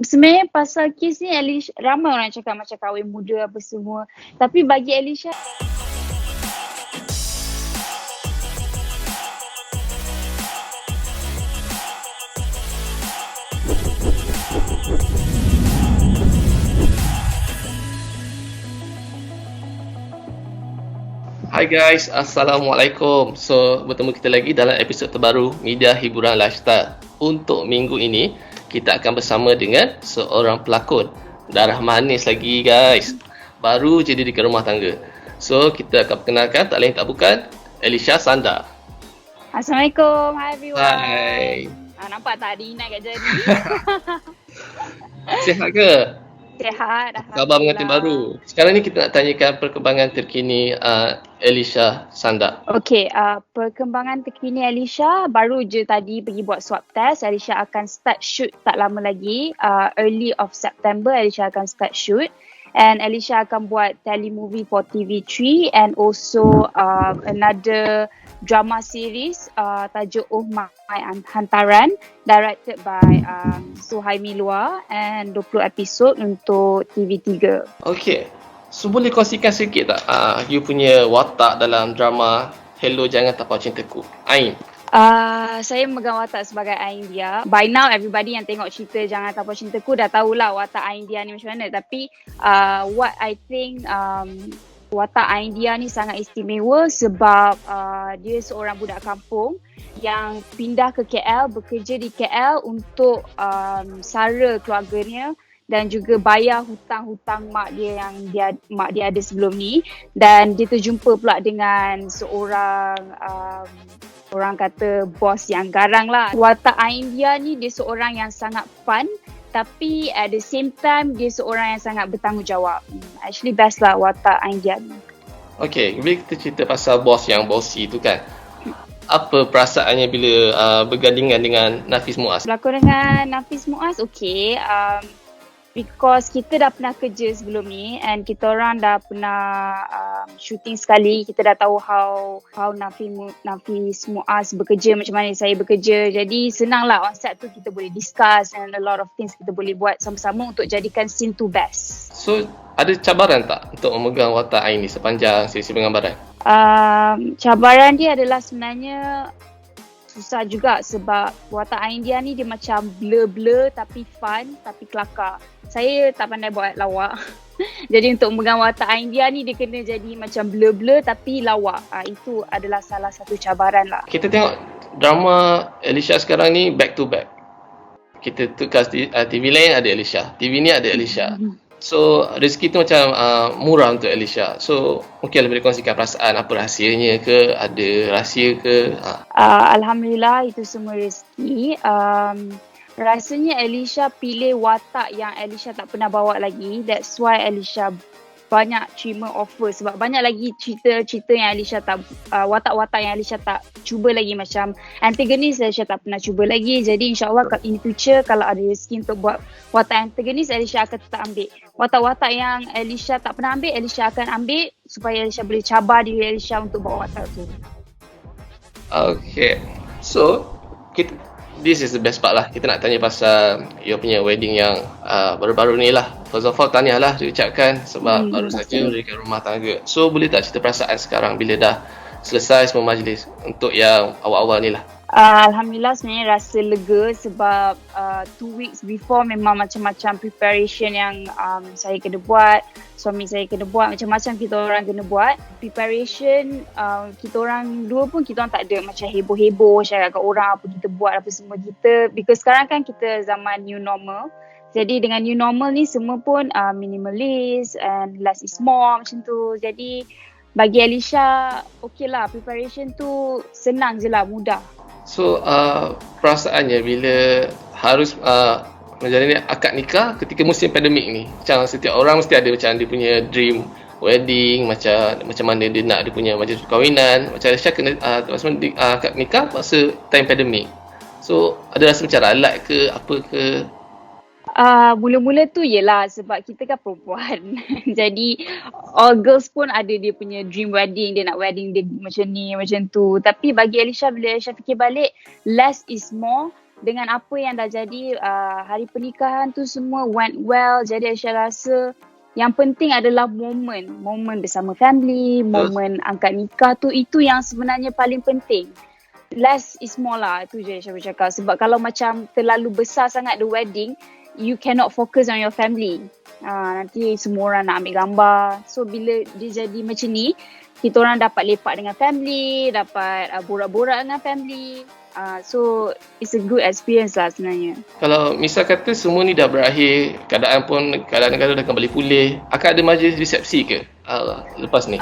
Sebenarnya pasal kes ni Alicia, ramai orang cakap macam kahwin muda apa semua. Tapi bagi Alicia, Hai guys, Assalamualaikum. So, bertemu kita lagi dalam episod terbaru Media Hiburan Lifestyle. Untuk minggu ini, kita akan bersama dengan seorang pelakon. Darah manis lagi guys. Baru je didirikan rumah tangga. So, kita akan perkenalkan tak lain tak bukan Alicia Sanda. Assalamualaikum, hi everyone. Hai. Nampak tak ada Inai kat jadi? Sihat ke? Sihat, Khabar pengantin baru. Sekarang ni kita nak tanyakan perkembangan terkini Alicia Sanda. Okay, perkembangan terkini Alicia, baru je tadi pergi buat swab test. Alicia akan start shoot tak lama lagi. Early of September, Alicia akan start shoot. And Alicia akan buat telemovie for TV3 and also another drama series tajuk Oh My Hantaran, directed by Suhaimi Lua, and 20 episod untuk TV3. Okay. So boleh kongsikan sikit tak you punya watak dalam drama Hello Jangan Tapau Cintaku, Ain? Saya memegang watak sebagai Ain dia. By now everybody yang tengok cerita Jangan Tapau Cintaku dah tahulah watak Ain dia ni macam mana. Tapi what I think watak Ain dia ni sangat istimewa sebab dia seorang budak kampung yang pindah ke KL, bekerja di KL untuk sara keluarganya dan juga bayar hutang-hutang mak dia yang mak dia ada sebelum ni. Dan dia terjumpa pula dengan seorang orang kata bos yang garang lah. Watak Ain dia ni dia seorang yang sangat fun, tapi at the same time dia seorang yang sangat bertanggungjawab. Actually best lah watak Ain dia ni. Okay, bila kita cerita pasal bos yang bossy tu kan, apa perasaannya bila bergandingan dengan Nafis Muaz? Berlakon dengan Nafis Muaz, okay. Because kita dah pernah kerja sebelum ni and kita orang dah pernah shooting sekali. Kita dah tahu how Nafis Muaz bekerja, macam mana saya bekerja. Jadi senanglah on set tu kita boleh discuss and a lot of things kita boleh buat sama-sama untuk jadikan scene tu best. So, ada cabaran tak untuk memegang watak Ain ni sepanjang sesi penggambaran? Cabaran dia adalah sebenarnya susah juga sebab watak Ain dia ni dia macam blur-blur tapi fun tapi kelakar. Saya tak pandai buat lawak. Jadi untuk memegang watak Ain dia ni dia kena jadi macam blur-blur tapi lawak. Itu adalah salah satu cabaran lah. Kita tengok drama Alicia sekarang ni back to back. Kita tukar TV lain ada Alicia, TV ni ada Alicia. So rezeki tu macam murah untuk Alicia. So mungkin boleh kongsikan perasaan, apa rahsianya ke, ada rahsia ke? Alhamdulillah itu semua rezeki. Rasanya Alicia pilih watak yang Alicia tak pernah bawa lagi. That's why Alicia banyak terima offer sebab banyak lagi cerita-cerita yang Alicia tak, watak-watak yang Alicia tak cuba lagi, macam antagonis Alicia tak pernah cuba lagi. Jadi insyaAllah in future kalau ada rezeki untuk buat watak antagonis, Alicia akan tetap ambil. Watak-watak yang Alicia tak pernah ambil, Alicia akan ambil supaya Alicia boleh cabar diri Alicia untuk buat watak tu. Okay. So, this is the best part lah. Kita nak tanya pasal you punya wedding yang baru-baru ni lah. First of all, tahniah lah diucapkan sebab baru saja mendirikan rumah tangga. So, boleh tak cerita perasaan sekarang bila dah selesai semua majlis untuk yang awal-awal ni lah? Alhamdulillah sebenarnya rasa lega sebab 2 weeks before memang macam-macam preparation yang saya kena buat, suami saya kena buat, macam-macam kita orang kena buat. Preparation kita orang dua pun kita orang tak ada macam heboh-heboh cakap kat orang apa kita buat apa semua kita, because sekarang kan kita zaman new normal. Jadi dengan new normal ni semua pun minimalist and less is more macam tu. Jadi bagi Alicia okay lah, preparation tu senang je lah, mudah. So, perasaannya bila harus menjalani akad nikah ketika musim pandemik ni, macam setiap orang mesti ada macam dia punya dream wedding, macam mana dia nak dia punya majlis perkahwinan. Macam Alicia kena akad nikah masa time pandemik. So, ada rasa macam ralat ke apa ke? Mula-mula tu yelah sebab kita kan perempuan. Jadi all girls pun ada dia punya dream wedding. Dia nak wedding dia macam ni, macam tu. Tapi bagi Alicia, bila Alicia fikir balik, less is more. dengan apa yang dah jadi, hari pernikahan tu semua went well. Jadi Aisyah rasa yang penting adalah momen bersama family, momen angkat nikah tu, itu yang sebenarnya paling penting. Less is more lah, tu je Aisyah bercakap. Sebab kalau macam terlalu besar sangat the wedding, you cannot focus on your family. Nanti semua orang nak ambil gambar. So bila dia jadi macam ni, kita orang dapat lepak dengan family, dapat borak-borak dengan family. So it's a good experience lah sebenarnya. Kalau misal kata semua ni dah berakhir, keadaan pun kadang-kadang dah kembali pulih, akan ada majlis resepsi ke lepas ni?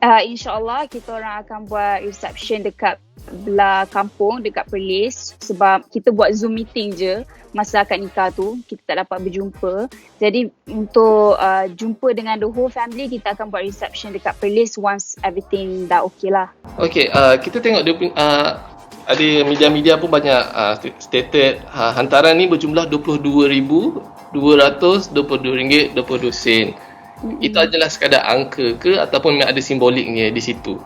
InsyaAllah kita orang akan buat reception dekat belah kampung, dekat Perlis. Sebab kita buat Zoom meeting je masa akad nikah tu, kita tak dapat berjumpa. Jadi untuk jumpa dengan the whole family, kita akan buat reception dekat Perlis once everything dah okay lah. Okay, kita tengok dia ada media-media pun banyak stated hantaran ni berjumlah RM22,222.22. Itu adalah sekadar angka ke ataupun ada simboliknya di situ?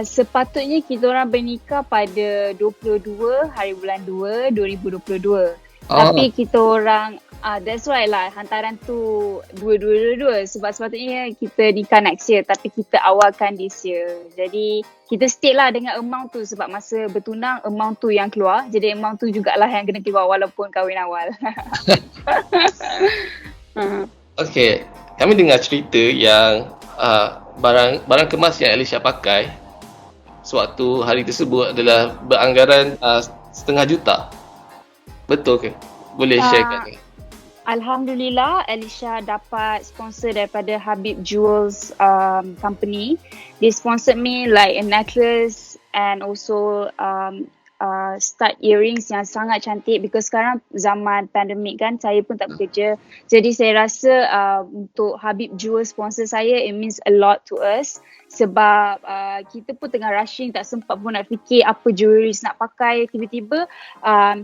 Sepatutnya kita orang bernikah pada 22 hari bulan 2 2022. Tapi kita orang that's why lah hantaran tu 2222 sebab sepatutnya kita nikah next year tapi kita awalkan this year. Jadi kita stick lah dengan amount tu sebab masa bertunang amount tu yang keluar. Jadi amount tu jugalah yang kena keluar walaupun kahwin awal. Okay, kami dengar cerita yang barang kemas yang Alicia pakai sewaktu hari tersebut adalah beranggaran RM500,000. Betul ke? Boleh sharekan ni? Alhamdulillah, Alicia dapat sponsor daripada Habib Jewels company. They sponsored me like a necklace and also stud earrings yang sangat cantik because sekarang zaman pandemik kan, saya pun tak bekerja. Jadi saya rasa untuk Habib Jewels sponsor saya, it means a lot to us. Sebab kita pun tengah rushing, tak sempat pun nak fikir apa jewelries nak pakai. Tiba-tiba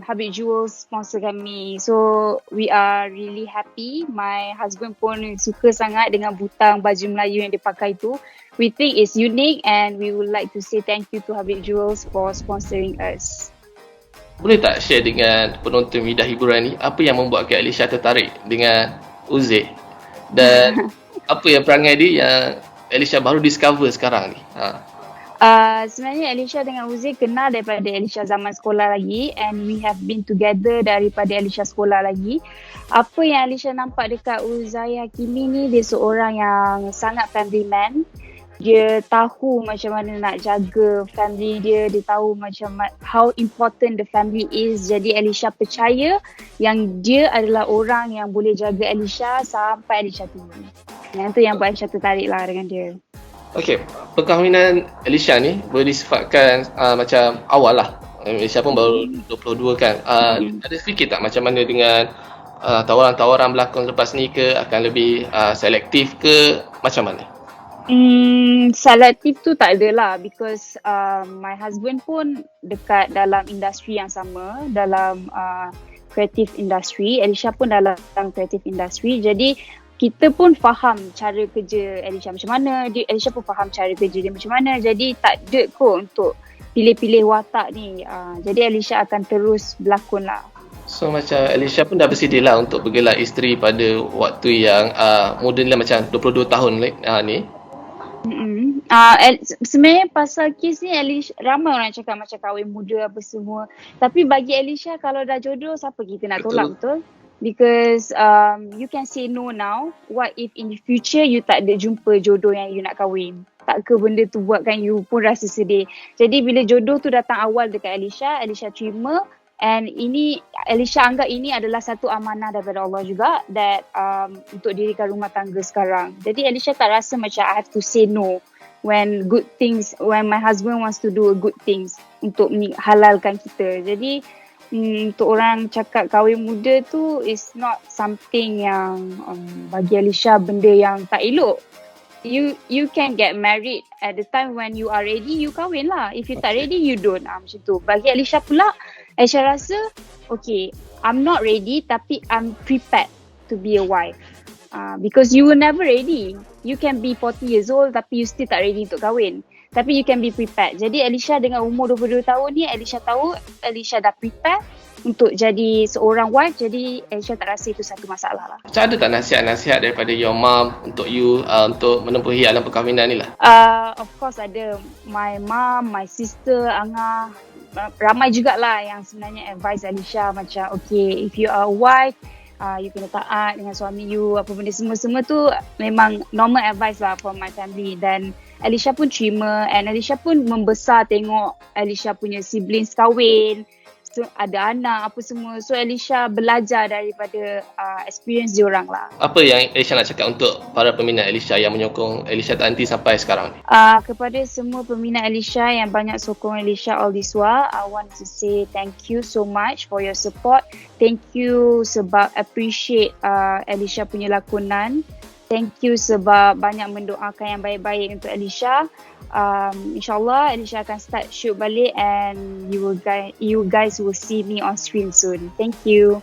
Habib Jewels sponsor kami. So we are really happy. My husband pun suka sangat dengan butang baju Melayu yang dia pakai tu. We think it's unique and we would like to say thank you to Habib Jewels for sponsoring us. Boleh tak share dengan penonton Midah Hiburan ni apa yang membuatkan Alicia tertarik dengan Uzair? Dan apa yang perangai dia yang Alicia baru discover sekarang ni? Sebenarnya Alicia dengan Uzair kenal daripada Alicia zaman sekolah lagi and we have been together daripada Alicia sekolah lagi. Apa yang Alicia nampak dekat Uzair Hakimi ni, dia seorang yang sangat family man. Dia tahu macam mana nak jaga family dia. Dia tahu macam how important the family is. Jadi Alicia percaya yang dia adalah orang yang boleh jaga Alicia sampai Alicia tua. Yang tu yang buat Alicia tertarik lah dengan dia. Okay, perkahwinan Alicia ni boleh disifatkan macam awal lah. Alicia pun baru 22 kan. Ada fikir tak macam mana dengan tawaran-tawaran berlakon lepas ni ke? Akan lebih selektif ke? Macam mana? Selektif tu tak ada lah because my husband pun dekat dalam industri yang sama, dalam creative industry. Alicia pun dalam creative industry. Jadi kita pun faham cara kerja Alicia macam mana, Alicia pun faham cara kerja dia macam mana. Jadi tak ada kot untuk pilih-pilih watak ni. Jadi Alicia akan terus berlakon lah. So macam Alicia pun dah bersedia lah untuk bergelar isteri pada waktu yang muda ni lah, macam 22 tahun ni. Sebenarnya pasal kes ni Alicia, ramai orang cakap macam kahwin muda apa semua. Tapi bagi Alicia, kalau dah jodoh, siapa kita nak tolak, betul? Because you can say no now. What if in the future you tak ada jumpa jodoh yang you nak kahwin? Tak ke benda tu buatkan you pun rasa sedih. Jadi bila jodoh tu datang awal dekat Alicia, Alicia terima. And ini Alicia anggap ini adalah satu amanah daripada Allah juga that untuk dirikan rumah tangga sekarang. Jadi Alicia tak rasa macam I have to say no when my husband wants to do good things untuk halalkan kita. Jadi untuk orang cakap kahwin muda tu is not something yang bagi Alicia benda yang tak elok. You can get married at the time when you are ready, you kahwin lah. If you tak ready, you don't. Macam tu. Bagi Alicia pula, Alicia rasa okay, I'm not ready tapi I'm prepared to be a wife. Because you were never ready. You can be 40 years old tapi you still tak ready untuk kahwin. Tapi you can be prepared. Jadi Alisha dengan umur 22 tahun ni, Alisha tahu Alisha dah prepare untuk jadi seorang wife. Jadi Alisha tak rasa itu satu masalah lah. Macam ada tak nasihat-nasihat daripada your mom untuk you untuk menempuhi alam perkahwinan ni lah? Of course ada. My mom, my sister, Angah, ramai jugalah yang sebenarnya advise Alisha macam okay, if you are a wife, you kena taat dengan suami you, apa benda semua tu memang normal advice lah from my family. Dan Alisha pun terima, and Alisha pun membesar tengok Alisha punya siblings kahwin, so, ada anak apa semua. So Alisha belajar daripada experience diorang lah. Apa yang Alisha nak cakap untuk para peminat Alisha yang menyokong Alisha Tanti sampai sekarang ni? Kepada semua peminat Alisha yang banyak sokong Alisha all this while, I want to say thank you so much for your support. Thank you sebab appreciate Alisha punya lakonan. Thank you sebab banyak mendoakan yang baik-baik untuk Alisha. InsyaAllah Alisha akan start shoot balik, and you guys will see me on screen soon. Thank you.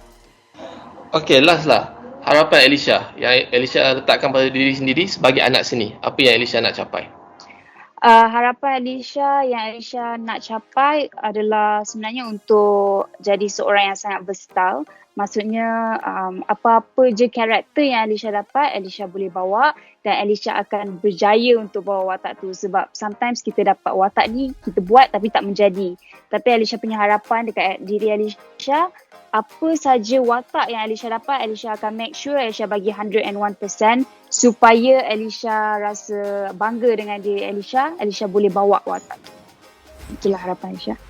Okay, last lah. Harapan Alisha yang Alisha letakkan pada diri sendiri sebagai anak seni. Apa yang Alisha nak capai? Harapan Alisha yang Alisha nak capai adalah sebenarnya untuk jadi seorang yang sangat versatile. Maksudnya apa-apa je karakter yang Alisha dapat, Alisha boleh bawa, dan Alisha akan berjaya untuk bawa watak tu. Sebab sometimes kita dapat watak ni, kita buat tapi tak menjadi. Tapi Alisha punya harapan dekat diri Alisha, apa saja watak yang Alisha dapat, Alisha akan make sure Alisha bagi 101% supaya Alisha rasa bangga dengan diri Alisha boleh bawa watak. Itulah harapan Alisha.